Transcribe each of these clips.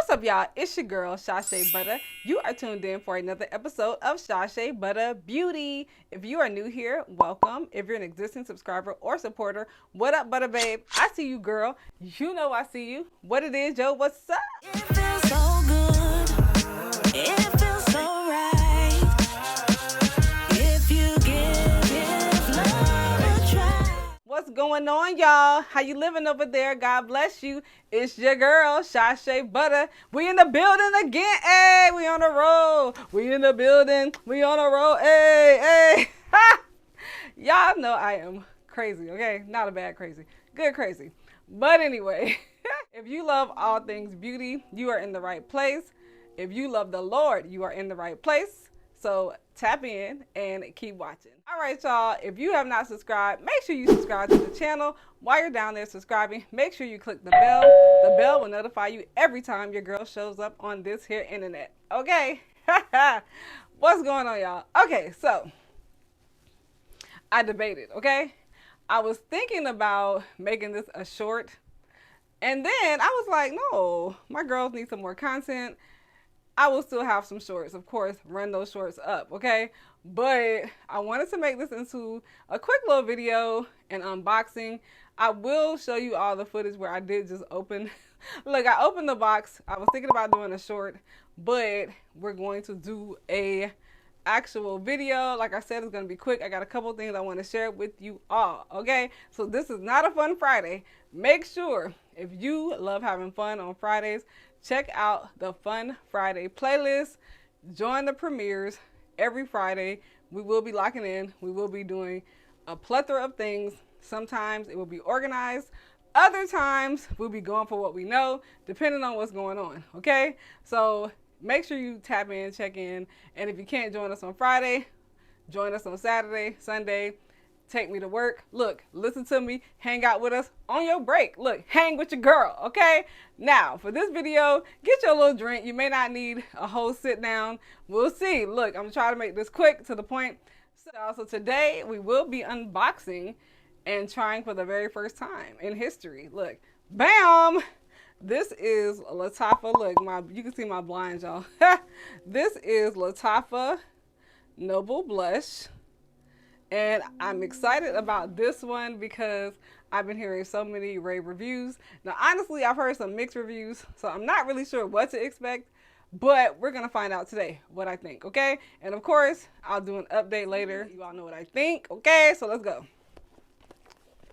What's up, y'all? It's your girl, Chashebutta. You are tuned in for another episode of Chashebutta Beauty. If you are new here, welcome. If you're an existing subscriber or supporter, what up, Butter Babe? I see you, girl. You know I see you. What it is, yo, what's up? It feels so good. It feels so right. If you give love a try. What's going on, y'all? How you living over there? God bless you. It's your girl, Chashebutta. We in the building again. Hey, we on the road. We in the building. We on the road. Hey, hey. Y'all know I am crazy, okay? Not a bad crazy. Good crazy. But anyway, if you love all things beauty, you are in the right place. If you love the Lord, you are in the right place. So tap in and keep watching. All right, y'all, if you have not subscribed, make sure you subscribe to the channel. While you're down there subscribing, make sure you click the bell. The bell will notify you every time your girl shows up on this here internet. Okay? What's going on, y'all? Okay, so I debated, okay? I was thinking about making this a short, and then I was like, no, my girls need some more content. I will still have some shorts, of course, run those shorts up, okay? But I wanted to make this into a quick little video and unboxing. I will show you all the footage where I did just open. Look, I opened the box. I was thinking about doing a short, but we're going to do a actual video. Like I said, it's going to be quick. I got a couple things I want to share with you all, okay? So this is not a fun Friday. Make sure, if you love having fun on Fridays, check out the Fun Friday playlist. Join the premieres every Friday. We will be locking in. We will be doing a plethora of things. Sometimes it will be organized. Other times we'll be going for what we know, depending on what's going on, okay? So make sure you tap in, check in. And if you can't join us on Friday, join us on Saturday, Sunday. Take me to work. Look, listen to me, hang out with us on your break. Look, hang with your girl, okay? Now, for this video, get your little drink. You may not need a whole sit down. We'll see. Look, I'm gonna try to make this quick to the point. So today, we will be unboxing and trying for the very first time in history. Look, bam! This is Lattafa. Look, you can see my blinds, y'all. This is Lattafa Noble Blush. And I'm excited about this one because I've been hearing so many rave reviews. Now, honestly, I've heard some mixed reviews, so I'm not really sure what to expect, but we're going to find out today what I think, okay? And of course, I'll do an update later. You all know what I think, okay? So let's go.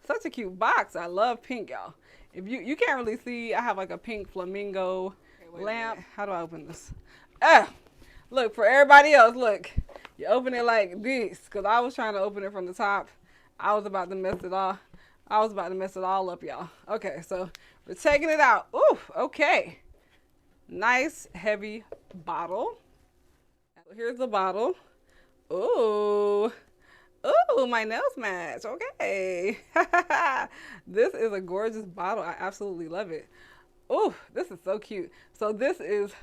Such a cute box. I love pink, y'all. If you can't really see, I have like a pink flamingo lamp. How do I open this? Look, for everybody else, look. You open it like this, because I was trying to open it from the top. I was about to mess it all up, y'all. Okay, so we're taking it out. Ooh, okay. Nice, heavy bottle. Here's the bottle. Ooh. Ooh, my nails match. Okay. This is a gorgeous bottle. I absolutely love it. Ooh, this is so cute. So this is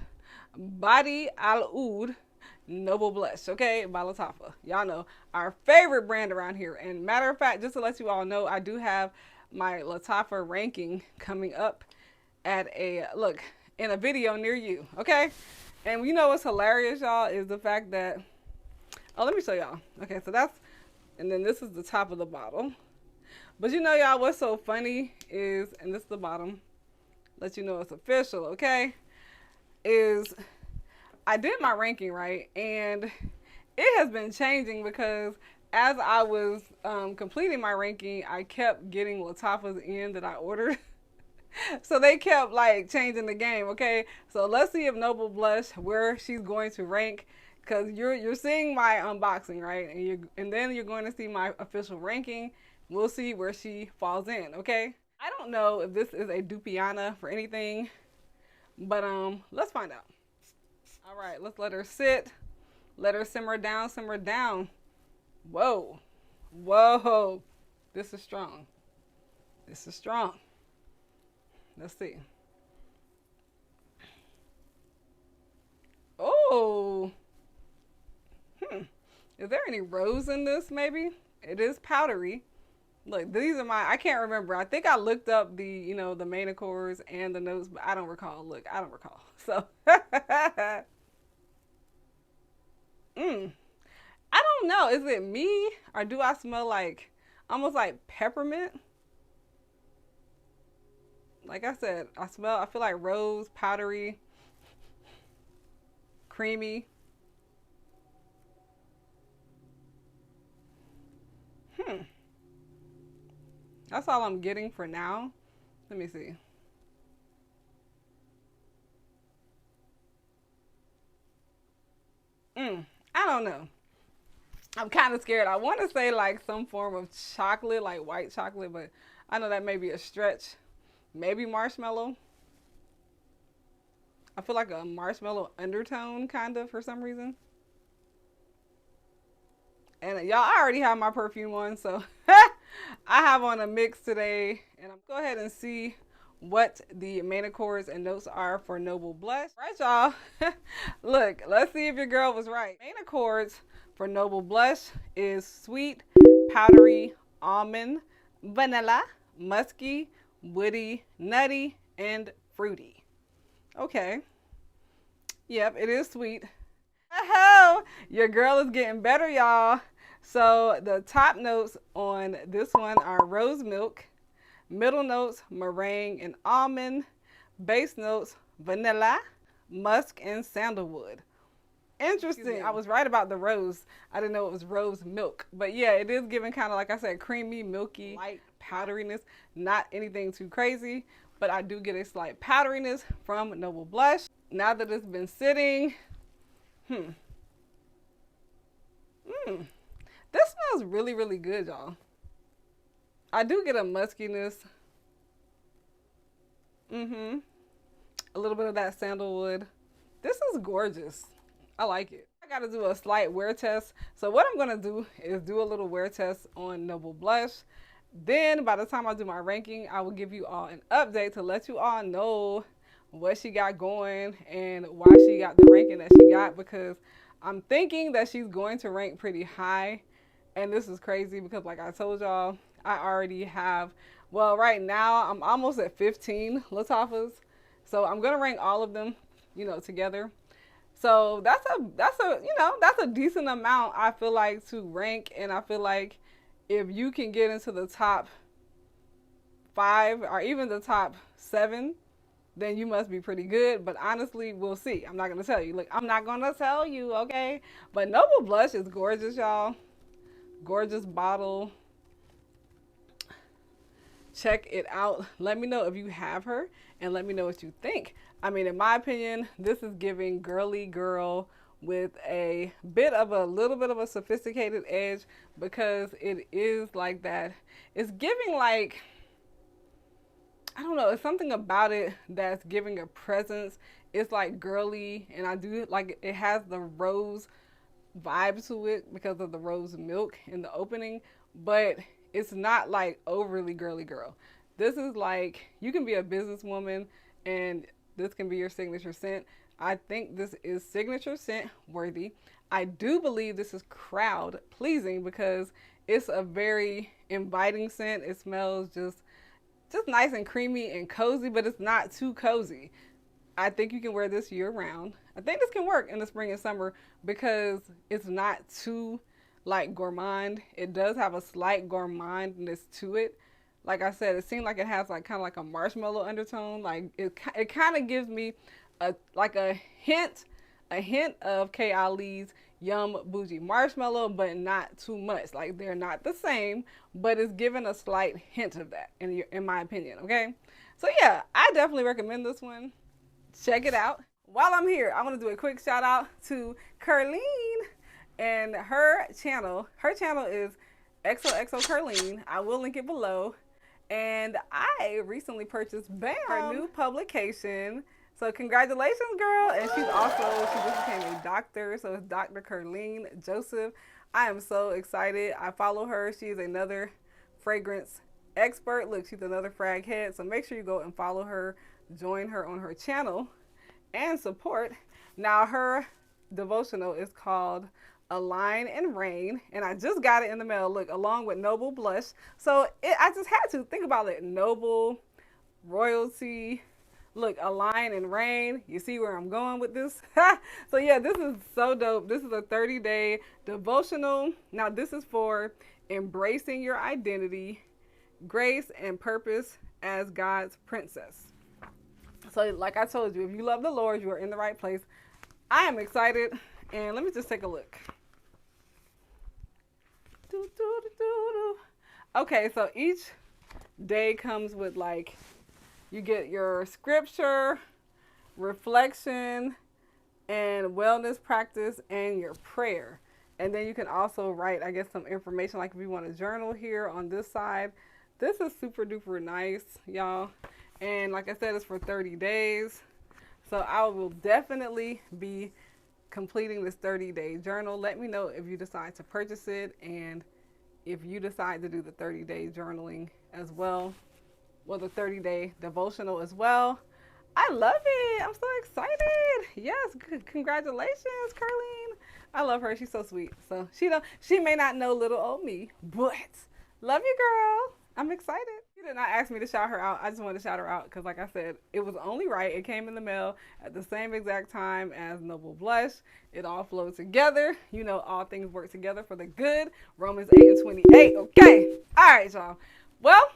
Outre Noble Blush, okay, by Lattafa. Y'all know, our favorite brand around here. And matter of fact, just to let you all know, I do have my Lattafa ranking coming up at in a video near you, okay? And you know what's hilarious, y'all, is the fact that, let me show y'all. Okay, so and then this is the top of the bottle. But you know, y'all, what's so funny is, and this is the bottom, let you know it's official, okay, is I did my ranking, right, and it has been changing because as I was completing my ranking, I kept getting Lattafa's in that I ordered. So they kept like changing the game, okay? So let's see if Noble Blush, where she's going to rank, because you're seeing my unboxing, right? And then you're going to see my official ranking. We'll see where she falls in, okay? I don't know if this is a Dupiana for anything, but let's find out. All right, let's let her sit. Let her simmer down, simmer down. Whoa. Whoa. This is strong. This is strong. Let's see. Oh. Is there any rose in this, maybe? It is powdery. Look, these are my, I can't remember. I think I looked up the, you know, the main accords and the notes, but I don't recall. Look, I don't recall. So, I don't know. Is it me or do I smell like almost like peppermint? Like I said, I feel like rose, powdery, creamy. That's all I'm getting for now. Let me see. I don't know. I'm kind of scared. I want to say like some form of chocolate, like white chocolate, but I know that may be a stretch. Maybe marshmallow. I feel like a marshmallow undertone kind of for some reason. And y'all, I already have my perfume on, so I have on a mix today. And I'm go ahead and see what the main accords and notes are for Noble Blush. All right, y'all. Look, let's see if your girl was right. Main accords for Noble Blush is sweet, powdery, almond, vanilla, musky, woody, nutty, and fruity. Okay. Yep, it is sweet. Oh, your girl is getting better, y'all. So the top notes on this one are rose milk, middle notes meringue and almond, base notes vanilla, musk, and sandalwood. Interesting. I was right about the rose. I didn't know it was rose milk. But yeah, it is giving kind of, like I said, creamy, milky, light powderiness. Not anything too crazy, but I do get a slight powderiness from Noble Blush. Now that it's been sitting, this smells really, really good, y'all. I do get a muskiness. A little bit of that sandalwood. This is gorgeous. I like it. I gotta do a slight wear test. So what I'm gonna do is do a little wear test on Noble Blush. Then by the time I do my ranking, I will give you all an update to let you all know what she got going and why she got the ranking that she got, because I'm thinking that she's going to rank pretty high. And this is crazy because like I told y'all, I already have, well, right now I'm almost at 15 Lattafas. So I'm going to rank all of them, you know, together. So that's a decent amount, I feel like, to rank. And I feel like if you can get into the top 5 or even the top 7, then you must be pretty good. But honestly, we'll see. I'm not going to tell you. Look, I'm not going to tell you, okay? But Noble Blush is gorgeous, y'all. Gorgeous bottle. Check it out. Let me know if you have her and let me know what you think. I mean, in my opinion, this is giving girly girl with a little bit of a sophisticated edge, because it is like that. It's giving like, I don't know, it's something about it that's giving a presence. It's like girly, and I do like it has the rose vibe to it because of the rose milk in the opening, but it's not like overly girly girl. This is like, you can be a businesswoman and this can be your signature scent. I think this is signature scent worthy. I do believe this is crowd pleasing because it's a very inviting scent. It smells just nice and creamy and cozy, but it's not too cozy. I think you can wear this year round. I think this can work in the spring and summer because it's not too like gourmand. It does have a slight gourmandness to it. Like I said, it seems like it has like kind of like a marshmallow undertone. Like it kind of gives me a hint of K. Ali's Yum Bougie Marshmallow, but not too much. Like they're not the same, but it's giving a slight hint of that in my opinion. Okay, so yeah, I definitely recommend this one. Check it out. While I'm here, I want to do a quick shout out to Curleen and her channel. Her channel is XOXO Curleen. I will link it below. And I recently purchased her new publication. So congratulations, girl. And she just became a doctor. So it's Dr. Curleen Joseph. I am so excited. I follow her. She is another fragrance expert. Look, she's another frag head. So make sure you go and follow her, join her on her channel, and support. Now her devotional is called Align and Reign, and I just got it in the mail, look, along with Noble Blush. So I just had to think about it. Noble, royalty, look, Align and Reign. You see where I'm going with this? So yeah, this is so dope. This is a 30-day devotional. Now this is for embracing your identity, grace, and purpose as God's princess. So like I told you, if you love the Lord, you are in the right place. I am excited, and let me just take a look. Okay, so each day comes with, like, you get your scripture, reflection, and wellness practice, and your prayer. And then you can also write, I guess, some information, like if you want to journal here on this side. This is super duper nice, y'all. And like I said, it's for 30 days. So I will definitely be completing this 30-day journal. Let me know if you decide to purchase it, and if you decide to do the 30-day journaling as well, or the 30-day devotional as well. I love it. I'm so excited. Yes, congratulations, Carlene. I love her. She's so sweet. So she may not know little old me, but love you, girl. I'm excited. She did not ask me to shout her out. I just wanted to shout her out because, like I said, it was only right. It came in the mail at the same exact time as Noble Blush. It all flowed together. You know, all things work together for the good. Romans 8:28. Okay. All right, y'all. Well,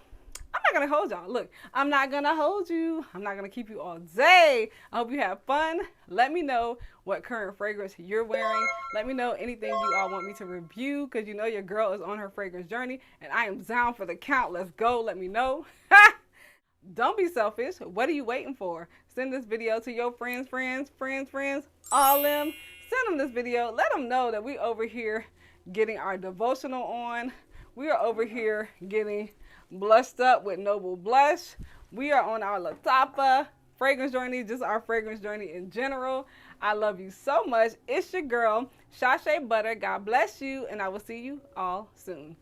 I'm not going to hold y'all. Look, I'm not going to hold you. I'm not going to keep you all day. I hope you have fun. Let me know what current fragrance you're wearing. Let me know anything you all want me to review, because you know your girl is on her fragrance journey, and I am down for the count. Let's go. Let me know. Don't be selfish. What are you waiting for? Send this video to your friends, all them. Send them this video. Let them know that we over here getting our devotional on. We are over here getting blushed up with Noble Blush. We are on our Lattafa fragrance journey, just our fragrance journey in general. I love you so much. It's your girl, Chashebutta. God bless you, and I will see you all soon.